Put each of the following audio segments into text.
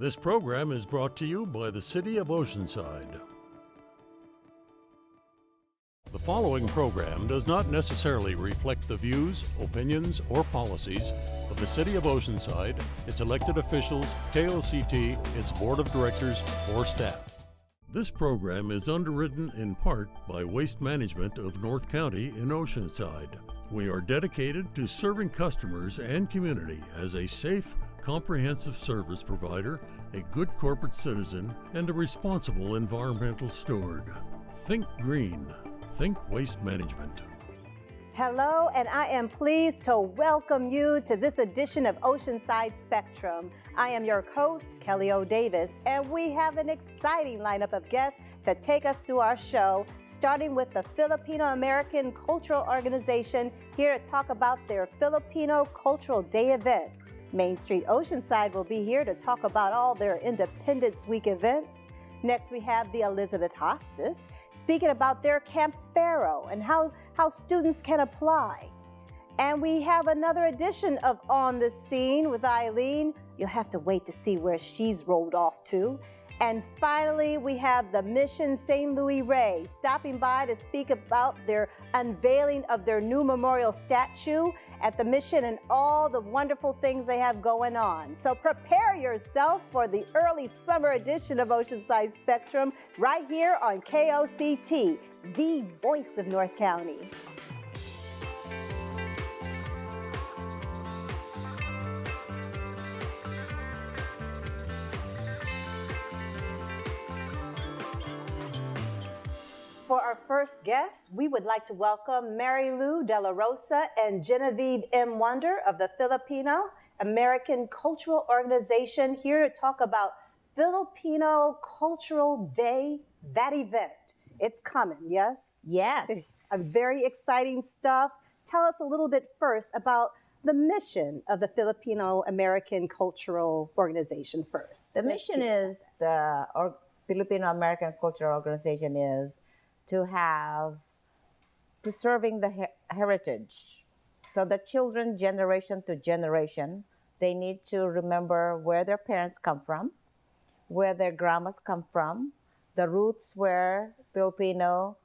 This program is brought to you by the City of Oceanside. The following program does not necessarily reflect the views, opinions, or policies of the City of Oceanside, its elected officials, KOCT, its Board of Directors, or staff. This program is underwritten in part by Waste Management of North County in Oceanside. We are dedicated to serving customers and community as a safe, comprehensive service provider, a good corporate citizen, and a responsible environmental steward. Think green. Think Waste Management. Hello, and I am pleased to welcome you to this edition of Oceanside Spectrum. I am your host, Kelly O. Davis, and we have an exciting lineup of guests to take us through our show, starting with the Filipino American Cultural Organization, here to talk about their Filipino Cultural Day event. MainStreet Oceanside will be here to talk about all their Independence Week events. Next, we have the Elizabeth Hospice, speaking about their Camp Sparrow and how students can apply. And we have another edition of On the Scene with Eileen. You'll have to wait to see where she's rolled off to. And finally, we have the Mission San Luis Rey stopping by to speak about their unveiling of their new memorial statue at the Mission and all the wonderful things they have going on. So prepare yourself for the early summer edition of Oceanside Spectrum right here on KOCT, the voice of North County. For our first guests, we would like to welcome Mary Lou De La Rosa and Genevieve M. Wonder of the Filipino American Cultural Organization here to talk about Filipino Cultural Day, that event. It's coming, yes? Yes. A very exciting stuff. Tell us a little bit first about the mission of the Filipino American Cultural Organization first. The mission is Filipino American Cultural Organization is to have preserving the heritage. So the children, generation to generation, they need to remember where their parents come from, where their grandmas come from, the roots were Filipino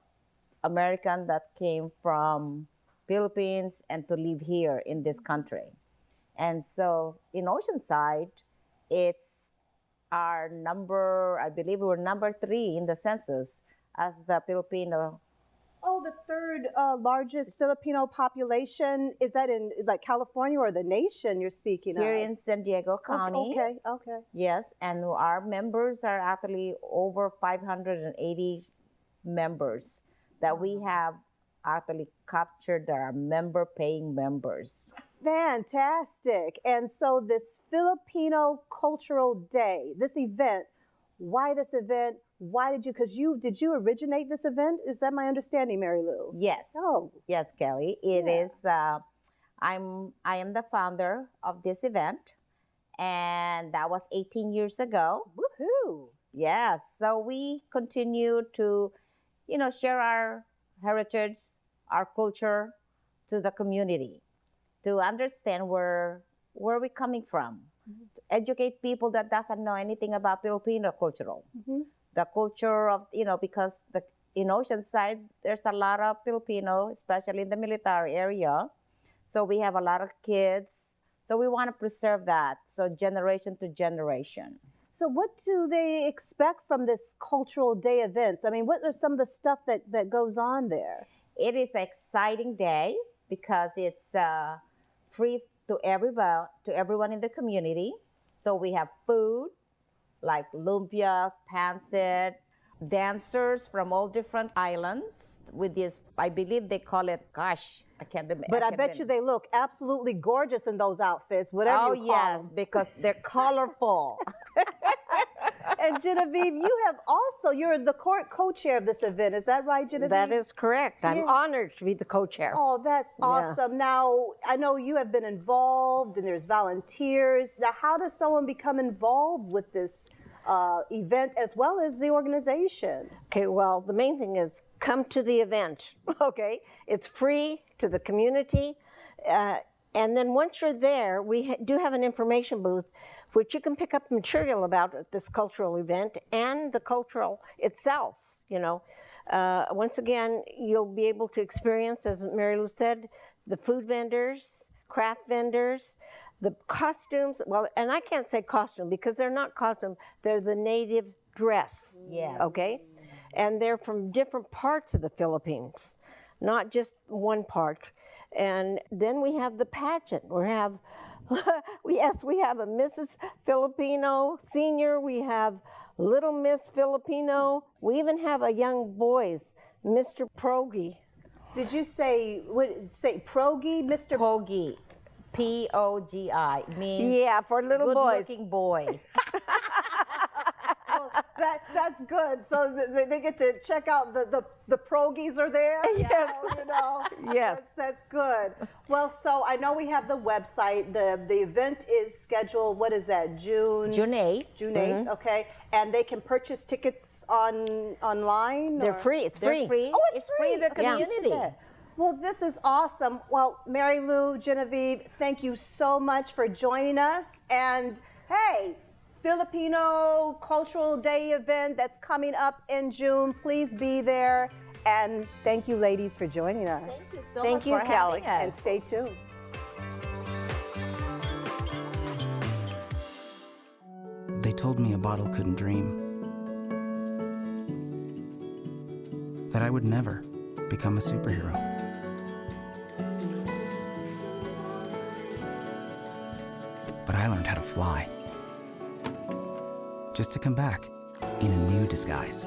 American that came from Philippines and to live here in this country. And so in Oceanside, it's our number, I believe we were number 3 in the census as the Filipino. Oh, the third largest Filipino population. Is that in like California or the nation you're speaking Here of? in San Diego County. Okay. Yes, and our members are actually over 580 members that we have actually captured that are member-paying members. Fantastic. And so this Filipino Cultural Day, this event, why this event? Why did you originate this event? Is that my understanding, Mary Lou? Yes. Oh. Yes, Kelly. It is. I am the founder of this event, and that was 18 years ago. Woohoo! Yes. So we continue to, share our heritage, our culture to the community, to understand where we're coming from, to educate people that doesn't know anything about Filipino cultural. Mm-hmm. The culture of, because in Oceanside, there's a lot of Filipino, especially in the military area. So we have a lot of kids. So we want to preserve that, so generation to generation. So what do they expect from this Cultural Day events? I mean, what are some of the stuff that goes on there? It is an exciting day because it's free to everyone in the community. So we have food, like lumpia, pancit, dancers from all different islands with this, I believe they call it, I can't remember. But I bet you they look absolutely gorgeous in those outfits, whatever you call them. Because they're colorful. And Genevieve, you're the co-chair of this event. Is that right, Genevieve? That is correct. I'm honored to be the co-chair. Oh, that's awesome. Yeah. Now, I know you have been involved and there's volunteers. Now, how does someone become involved with this event as well as the organization? Okay, well, the main thing is come to the event, okay? It's free to the community. And then once you're there, we do have an information booth which you can pick up material about at this cultural event and the cultural itself, you know. Once again, you'll be able to experience, as Mary Lou said, the food vendors, craft vendors, the costumes. Well, and I can't say costume because they're not costume, they're the native dress, Yeah. okay? And they're from different parts of the Philippines, not just one part. And then we have the pageant. We have, yes, we have a Mrs. Filipino Senior. We have Little Miss Filipino. We even have a young boys, Mr. Progi. Did you say Progi, Mr. Pogi. P-O-G-I. Means Yeah, for little boys. good-looking boy. Well, that's good. So they get to check out the Progies are there. Yes. You know. Yes. That's good. Well, so I know we have the website. The event is scheduled. What is that? June 8th. June 8th. Okay. And they can purchase tickets online. They're or- free. It's They're free. free. Oh, it's free. The Yeah. community. Yeah. Well, this is awesome. Well, Mary Lou, Genevieve, thank you so much for joining us. And hey, Filipino Cultural Day event that's coming up in June. Please be there. And thank you, ladies, for joining us. Thank you so Thank much you, for Kelly. having And us. stay tuned. They told me a bottle couldn't dream. That I would never become a superhero. But I learned how to fly. Just to come back in a new disguise.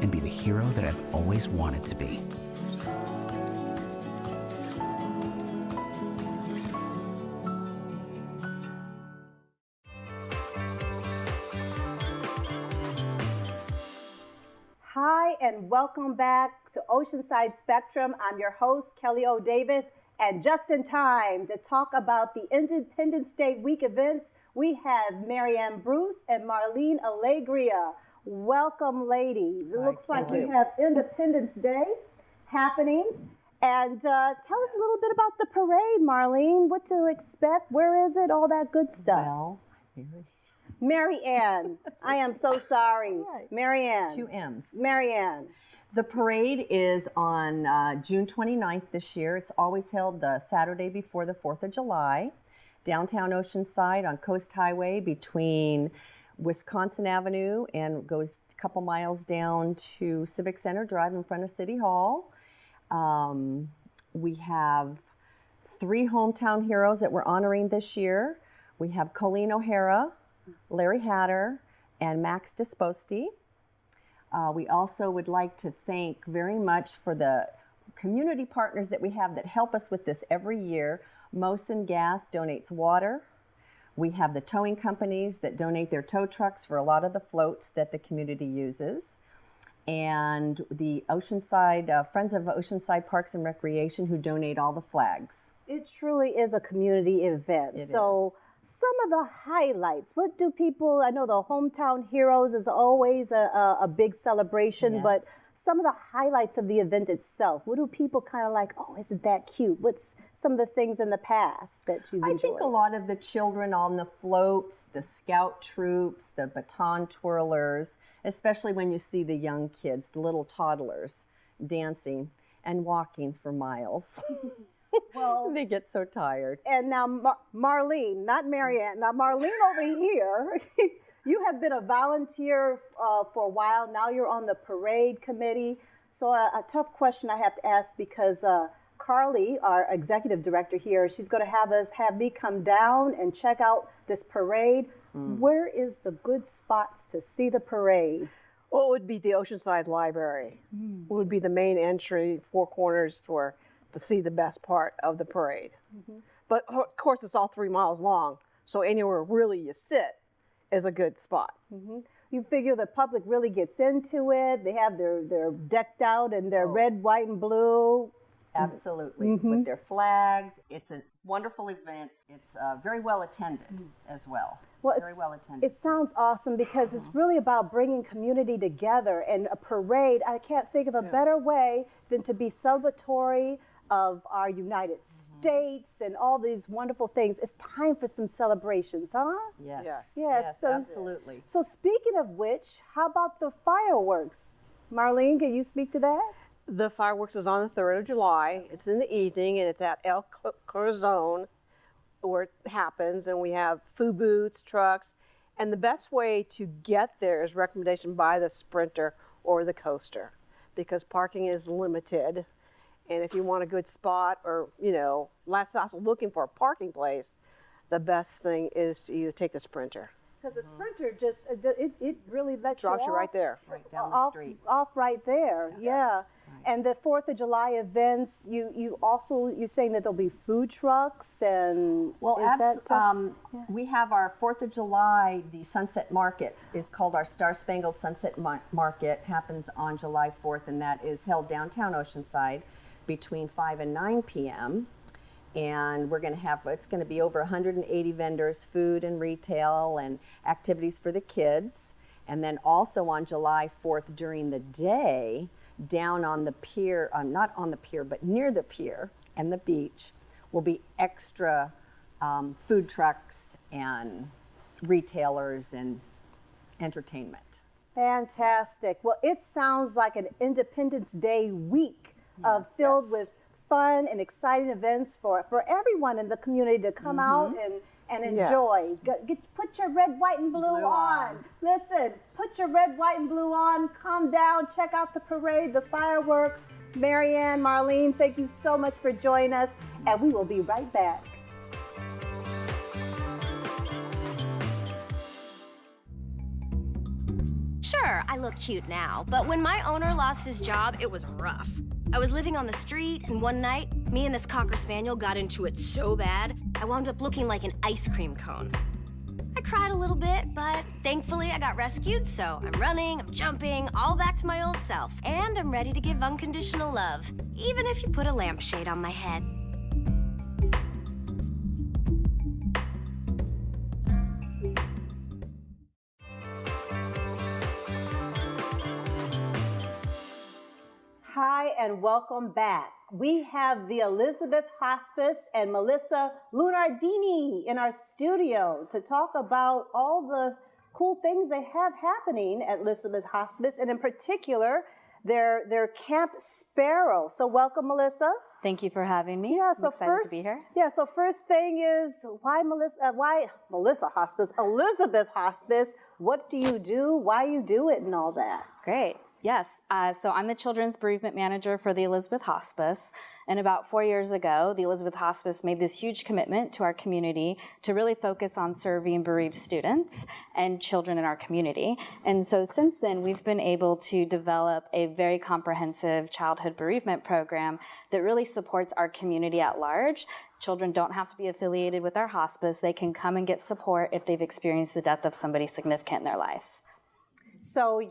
And be the hero that I've always wanted to be. Hi, and welcome back to Oceanside Spectrum. I'm your host, Kelly O. Davis, and just in time to talk about the Independence Day week events, we have Marianne Bruce and Marlene Alegria. Welcome, ladies. It looks like we have Independence Day happening. And tell us a little bit about the parade, Marlene. What to expect? Where is it? All that good stuff. Well, Mary Ann, I am so sorry. Mary Ann. 2 M's. Mary Ann. The parade is on June 29th this year. It's always held the Saturday before the 4th of July, downtown Oceanside on Coast Highway between Wisconsin Avenue and goes a couple miles down to Civic Center Drive in front of City Hall. We have 3 hometown heroes that we're honoring this year. We have Colleen O'Hara, Larry Hatter, and Max Disposti. We also would like to thank very much for the community partners that we have that help us with this every year. Mosin Gas donates water. We have the towing companies that donate their tow trucks for a lot of the floats that the community uses. And the Oceanside, Friends of Oceanside Parks and Recreation who donate all the flags. It truly is a community event. So some of the highlights, what do people, I know the Hometown Heroes is always a big celebration, Yes. but some of the highlights of the event itself, what do people kind of like, oh, isn't that cute? What's some of the things in the past that you've enjoyed? I think a lot of the children on the floats, the scout troops, the baton twirlers, especially when you see the young kids, the little toddlers, dancing and walking for miles. Well, They get so tired. and now Marlene, not Marianne, now Marlene over here, you have been a volunteer for a while. Now you're on the parade committee. So a tough question I have to ask because Carly, our executive director here, she's going to have me come down and check out this parade. Where is the good spots to see the parade? Well, it would be the Oceanside Library. It would be the main entry, 4 corners to see the best part of the parade. But of course, it's all 3 miles long, so anywhere really you sit is a good spot. You figure the public really gets into it. They have their decked out in their red, white, and blue. Absolutely, with their flags. It's a wonderful event. It's very well attended as well. Well, Very well attended. It sounds awesome because it's really about bringing community together, and a parade, I can't think of a better way than to be celebratory of our United dates and all these wonderful things. It's time for some celebrations, huh? Yes. Yes. Yes, so- absolutely. So speaking of which, how about the fireworks? Marlene, can you speak to that? The fireworks is on the 3rd of July. It's in the evening, and it's at El Corazon where it happens, and we have food booths, trucks, and the best way to get there is recommendation by the Sprinter or the Coaster, because parking is limited. And if you want a good spot, or last I was looking for a parking place, the best thing is to either take the Sprinter. Because the Sprinter just, it really lets Drops you off, right there. Right down the off, street. off right there, yeah. And the 4th of July events, you're saying that there'll be food trucks and Well, is we have our 4th of July, the Sunset Market is called our Star Spangled Sunset Market, happens on July 4th, and that is held downtown Oceanside between 5 and 9 p.m. And it's going to be over 180 vendors, food and retail and activities for the kids. And then also on July 4th during the day, down on the pier, not on the pier, but near the pier and the beach, will be extra food trucks and retailers and entertainment. Fantastic. Well, it sounds like an Independence Day week filled with fun and exciting events for everyone in the community to come out and enjoy. Put your red, white, and blue on. Listen, put your red, white, and blue on. Come down, check out the parade, the fireworks. Marianne, Marlene, thank you so much for joining us, and we will be right back. Sure, I look cute now, but when my owner lost his job, it was rough. I was living on the street, and one night, me and this Cocker Spaniel got into it so bad, I wound up looking like an ice cream cone. I cried a little bit, but thankfully I got rescued, so I'm running, I'm jumping, all back to my old self, and I'm ready to give unconditional love, even if you put a lampshade on my head. Hi, and welcome back. We have the Elizabeth Hospice and Melissa Lunardini in our studio to talk about all the cool things they have happening at Elizabeth Hospice, and in particular, their Camp Sparrow. So welcome, Melissa. Thank you for having me. Yeah, I'm excited to be here. Yeah, so first thing is, why Melissa Hospice, Elizabeth Hospice? What do you do, why you do it, and all that? Great. Yes. So I'm the Children's Bereavement Manager for the Elizabeth Hospice. And about 4 years ago, the Elizabeth Hospice made this huge commitment to our community to really focus on serving bereaved students and children in our community. And so since then, we've been able to develop a very comprehensive childhood bereavement program that really supports our community at large. Children don't have to be affiliated with our hospice. They can come and get support if they've experienced the death of somebody significant in their life. So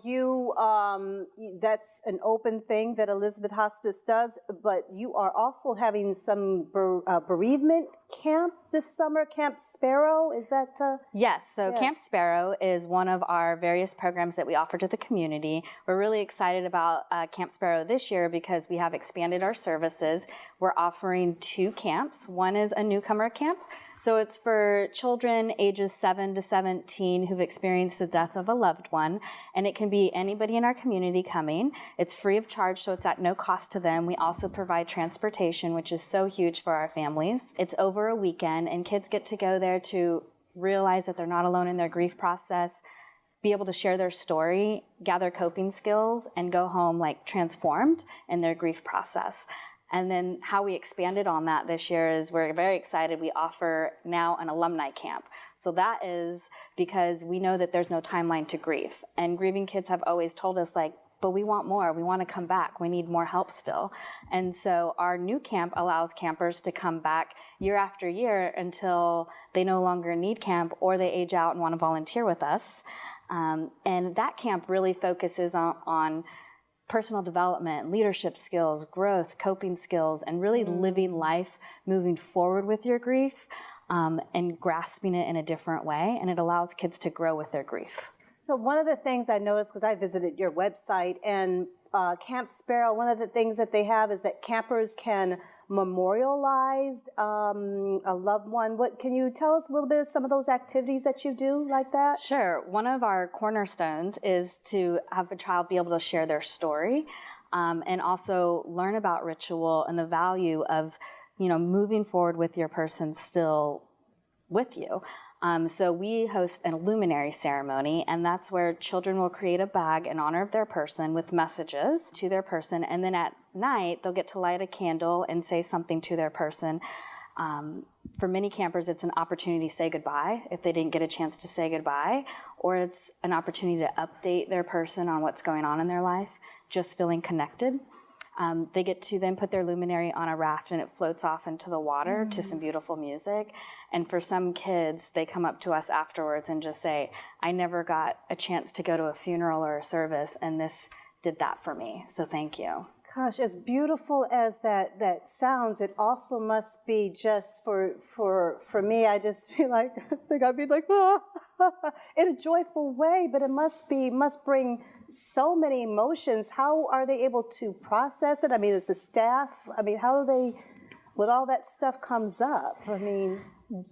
that's an open thing that Elizabeth Hospice does, but you are also having some bereavement camp this summer, Camp Sparrow, is that? Yes, so Camp Sparrow is one of our various programs that we offer to the community. We're really excited about Camp Sparrow this year because we have expanded our services. We're offering 2 camps. One is a newcomer camp. So it's for children ages 7 to 17 who've experienced the death of a loved one, and it can be anybody in our community coming. It's free of charge, so it's at no cost to them. We also provide transportation, which is so huge for our families. It's over a weekend, and kids get to go there to realize that they're not alone in their grief process, be able to share their story, gather coping skills, and go home like transformed in their grief process. And then how we expanded on that this year is we're very excited. We offer now an alumni camp. So that is because we know that there's no timeline to grief. And grieving kids have always told us, like, but we want more. We want to come back. We need more help still. And so our new camp allows campers to come back year after year until they no longer need camp or they age out and want to volunteer with us. And that camp really focuses on personal development, leadership skills, growth, coping skills, and really living life, moving forward with your grief, and grasping it in a different way. And it allows kids to grow with their grief. So one of the things I noticed, because I visited your website, and Camp Sparrow, one of the things that they have is that campers can memorialized a loved one. What can you tell us a little bit of some of those activities that you do like that? Sure. One of our cornerstones is to have a child be able to share their story and also learn about ritual and the value of, moving forward with your person still with you. So we host a luminary ceremony, and that's where children will create a bag in honor of their person with messages to their person, and then at night they'll get to light a candle and say something to their person. For many campers, it's an opportunity to say goodbye if they didn't get a chance to say goodbye, or it's an opportunity to update their person on what's going on in their life, just feeling connected. They get to then put their luminary on a raft and it floats off into the water to some beautiful music. And for some kids, they come up to us afterwards and just say, I never got a chance to go to a funeral or a service, and this did that for me, so thank you. Gosh, as beautiful as that sounds, it also must be just for me. I just feel like I think I'd be like in a joyful way, but it must bring so many emotions. How are they able to process it? I mean, as the staff, how do they, when all that stuff comes up?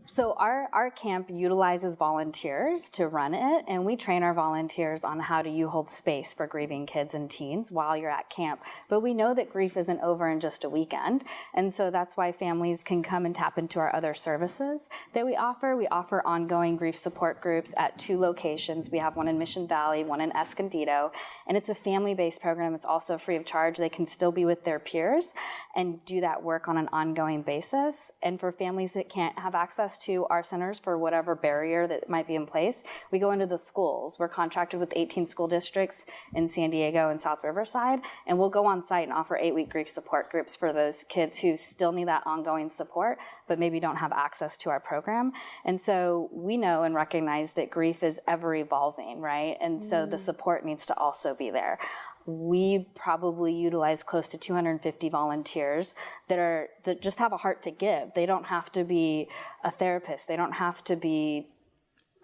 So our camp utilizes volunteers to run it, and we train our volunteers on how do you hold space for grieving kids and teens while you're at camp. But we know that grief isn't over in just a weekend, and so that's why families can come and tap into our other services that we offer. We offer ongoing grief support groups at 2 locations. We have one in Mission Valley, one in Escondido, and it's a family-based program. It's also free of charge. They can still be with their peers and do that work on an ongoing basis. And for families that can't have access to our centers for whatever barrier that might be in place, we go into the schools. We're contracted with 18 school districts in San Diego and South Riverside, and we'll go on site and offer 8-week grief support groups for those kids who still need that ongoing support, but maybe don't have access to our program. And so we know and recognize that grief is ever evolving, right? And so the support needs to also be there. We probably utilize close to 250 volunteers that just have a heart to give. They don't have to be a therapist. They don't have to be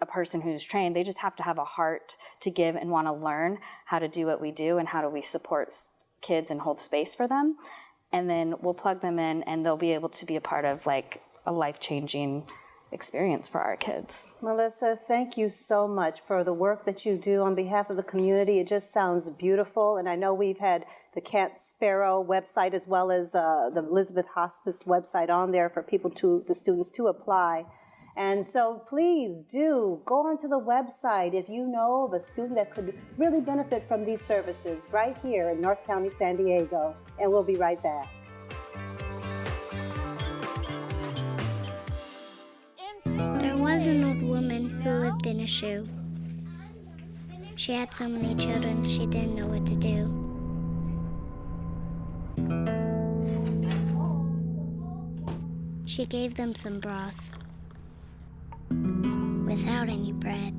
a person who's trained. They just have to have a heart to give and want to learn how to do what we do and how do we support kids and hold space for them. And then we'll plug them in and they'll be able to be a part of like a life-changing experience for our kids. Melissa, thank you so much for the work that you do on behalf of the community. It just sounds beautiful, and I know we've had the Camp Sparrow website as well as the Elizabeth Hospice website on there for the students to apply. And so please do go onto the website if you know of a student that could really benefit from these services right here in North County, San Diego, and we'll be right back. There was an old woman who lived in a shoe. She had so many children, she didn't know what to do. She gave them some broth without any bread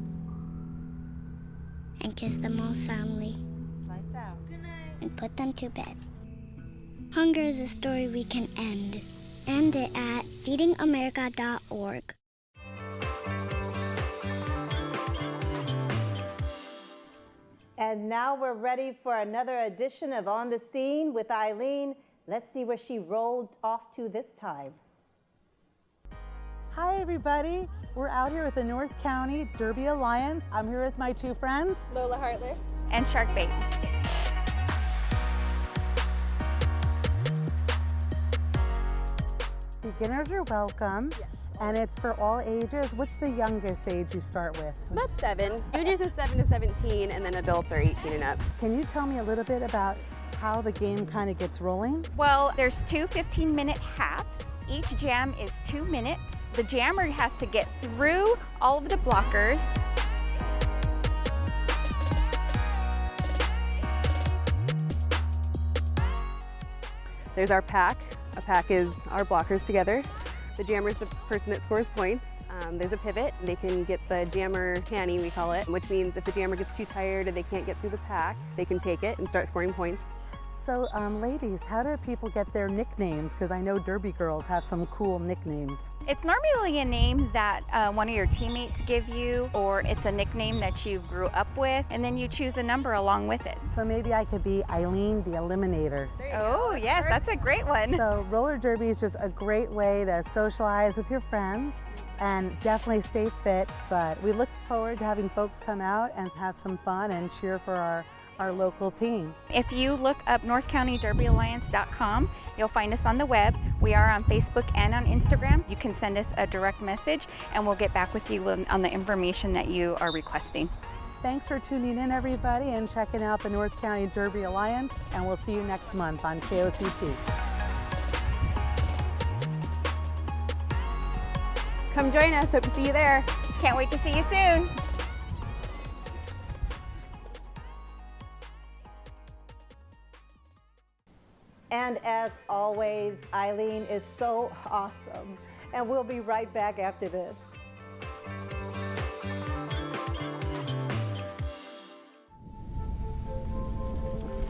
and kissed them all soundly and put them to bed. Hunger is a story we can end. End it at feedingamerica.org. And now we're ready for another edition of On the Scene with Eileen. Let's see where she rolled off to this time. Hi everybody, we're out here with the North County Derby Alliance. I'm here with my 2 friends, Lola Heartless and Shark Bait. Beginners are welcome. Yes. And it's for all ages. What's the youngest age you start with? About 7. Juniors is 7 to 17, and then adults are 18 and up. Can you tell me a little bit about how the game kind of gets rolling? Well, there's 2 15-minute halves. Each jam is 2 minutes. The jammer has to get through all of the blockers. There's our pack. A pack is our blockers together. The jammer is the person that scores points. There's a pivot. They can get the jammer canny, we call it, which means if the jammer gets too tired or they can't get through the pack, they can take it and start scoring points. So, ladies, how do people get their nicknames? Because I know Derby girls have some cool nicknames. It's normally a name that one of your teammates give you, or it's a nickname that you grew up with, and then you choose a number along with it. So maybe I could be Eileen the Eliminator. Oh, yes, that's a great one. So roller derby is just a great way to socialize with your friends and definitely stay fit. But we look forward to having folks come out and have some fun and cheer for our local team. If you look up NorthCountyDerbyAlliance.com, you'll find us on the web. We are on Facebook and on Instagram. You can send us a direct message and we'll get back with you on the information that you are requesting. Thanks for tuning in, everybody, and checking out the North County Derby Alliance, and we'll see you next month on KOCT. Come join us. Hope to see you there. Can't wait to see you soon. And as always, Eileen is so awesome. And we'll be right back after this.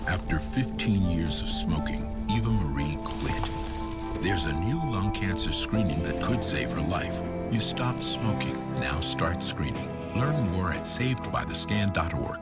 After 15 years of smoking, Eva Marie quit. There's a new lung cancer screening that could save her life. You stopped smoking. Now start screening. Learn more at savedbythescan.org.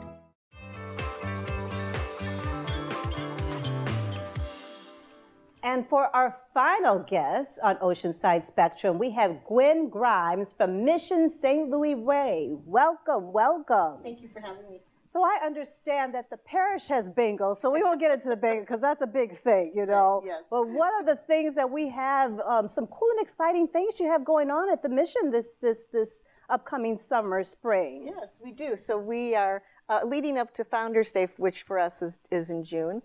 And for our final guest on Oceanside Spectrum, we have Gwen Grimes from Mission San Luis Rey. Welcome, welcome. Thank you for having me. So I understand that the parish has bingo, so we won't get into the bingo because that's a big thing, you know. Yes. But what are the things that we have, some cool and exciting things you have going on at the Mission this upcoming summer, spring? Yes, we do. So we are leading up to Founders Day, which for us is in June.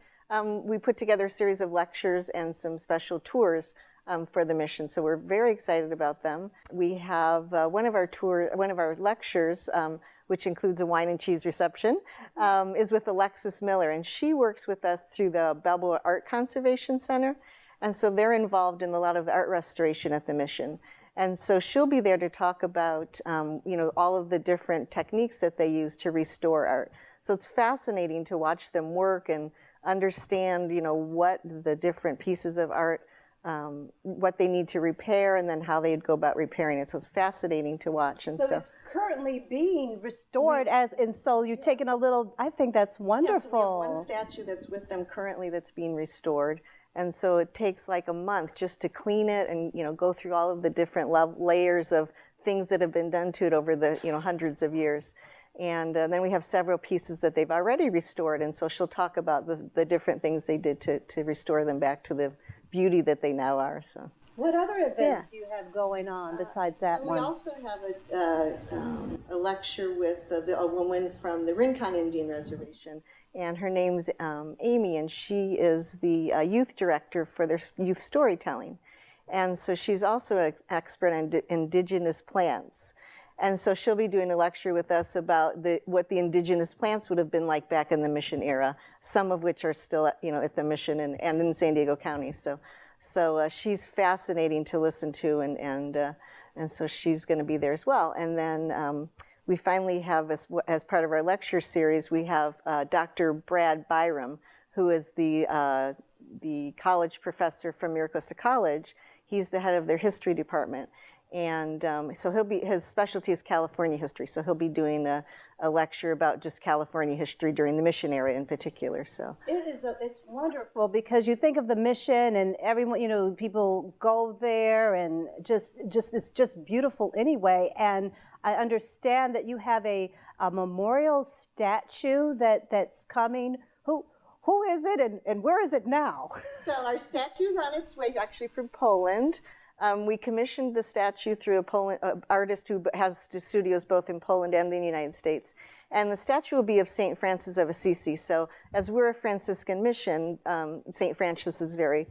We put together a series of lectures and some special tours for the Mission, so we're very excited about them. We have one of our lectures, which includes a wine and cheese reception, is with Alexis Miller, and she works with us through the Balboa Art Conservation Center, and so they're involved in a lot of the art restoration at the Mission. And so she'll be there to talk about, all of the different techniques that they use to restore art. So it's fascinating to watch them work and understand, what the different pieces of art, what they need to repair, and then how they'd go about repairing it. So it's fascinating to watch. And so it's currently being restored so you've taken a little, I think that's wonderful. Yeah, so we have one statue that's with them currently that's being restored. And so it takes like a month just to clean it and, go through all of the different layers of things that have been done to it over the, hundreds of years. And then we have several pieces that they've already restored. And so she'll talk about the different things they did to restore them back to the beauty that they now are. So. What other events do you have going on besides that one? We also have a lecture with a woman from the Rincon Indian Reservation, and her name's Amy, and she is the youth director for their youth storytelling. And so she's also an expert on indigenous plants. And so she'll be doing a lecture with us about what the indigenous plants would have been like back in the Mission era, some of which are still at the Mission and in San Diego County. So she's fascinating to listen to, and so she's going to be there as well. And then we finally have, as part of our lecture series, we have Dr. Brad Byram, who is the college professor from Miracosta College. He's the head of their history department. And so his specialty is California history. So he'll be doing a lecture about just California history during the Mission era in particular. So it's wonderful because you think of the Mission and everyone, people go there and it's just beautiful anyway. And I understand that you have a memorial statue that's coming. Who is it and where is it now? So our statue's on its way actually from Poland. We commissioned the statue through an artist who has studios both in Poland and the United States. And the statue will be of St. Francis of Assisi. So as we're a Franciscan mission, St. Francis is very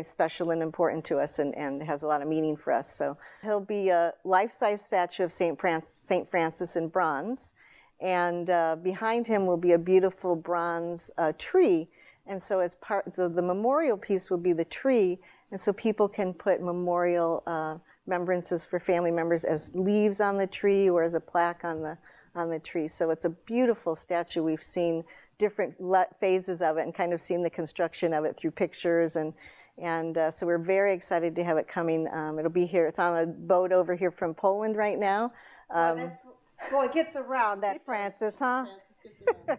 special and important to us and has a lot of meaning for us. So he'll be a life-size statue of St. Francis in bronze. And behind him will be a beautiful bronze tree. And so the memorial piece will be the tree. And so people can put memorial remembrances for family members as leaves on the tree or as a plaque on the tree. So it's a beautiful statue. We've seen different phases of it and kind of seen the construction of it through pictures. And so we're very excited to have it coming. It'll be here. It's on a boat over here from Poland right now. Boy, it gets around that, Francis, huh? So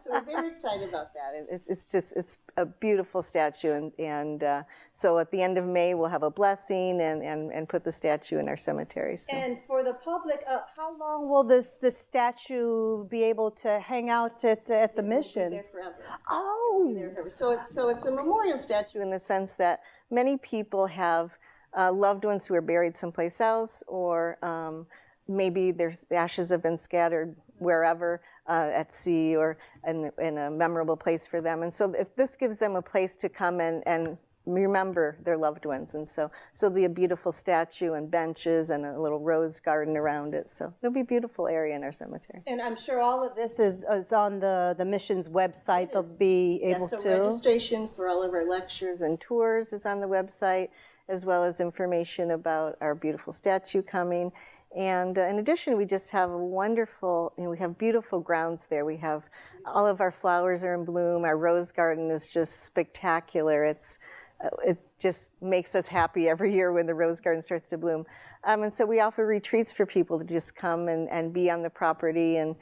we're very excited about that. It's a beautiful statue, and so at the end of May we'll have a blessing and put the statue in our cemetery. So. And for the public, how long will this statue be able to hang out at the mission? It'll be there forever. Oh, It'll be there forever. So it's a memorial statue in the sense that many people have loved ones who are buried someplace else, or maybe the ashes have been scattered wherever, at sea or in a memorable place for them. And so this gives them a place to come and remember their loved ones. And so there'll be a beautiful statue and benches and a little rose garden around it. So it'll be a beautiful area in our cemetery. And I'm sure all of this is on the mission's website. They'll be able so to. Registration for all of our lectures and tours is on the website, as well as information about our beautiful statue coming. And in addition, we just have a wonderful, we have beautiful grounds there. We have all of our flowers are in bloom. Our rose garden is just spectacular. It just makes us happy every year when the rose garden starts to bloom. And so we offer retreats for people to just come and be on the property and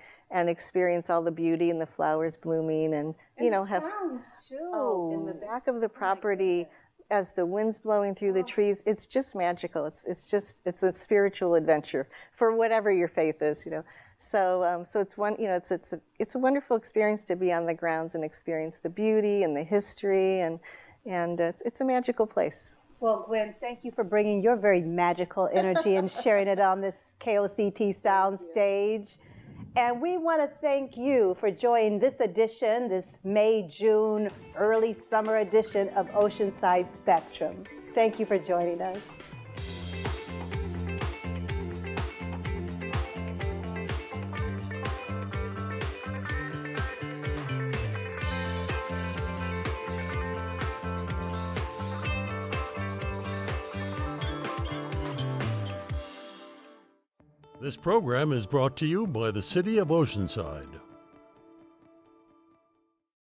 experience all the beauty and the flowers blooming and have sounds too. Oh, in the back of the property. As the wind's blowing through the trees, it's just magical. It's a spiritual adventure for whatever your faith is, So it's it's a wonderful experience to be on the grounds and experience the beauty and the history, and it's a magical place. Well, Gwen, thank you for bringing your very magical energy and sharing it on this KOCT sound stage. And we want to thank you for joining this edition, this May, June, early summer edition of Oceanside Spectrum. Thank you for joining us. This program is brought to you by the City of Oceanside.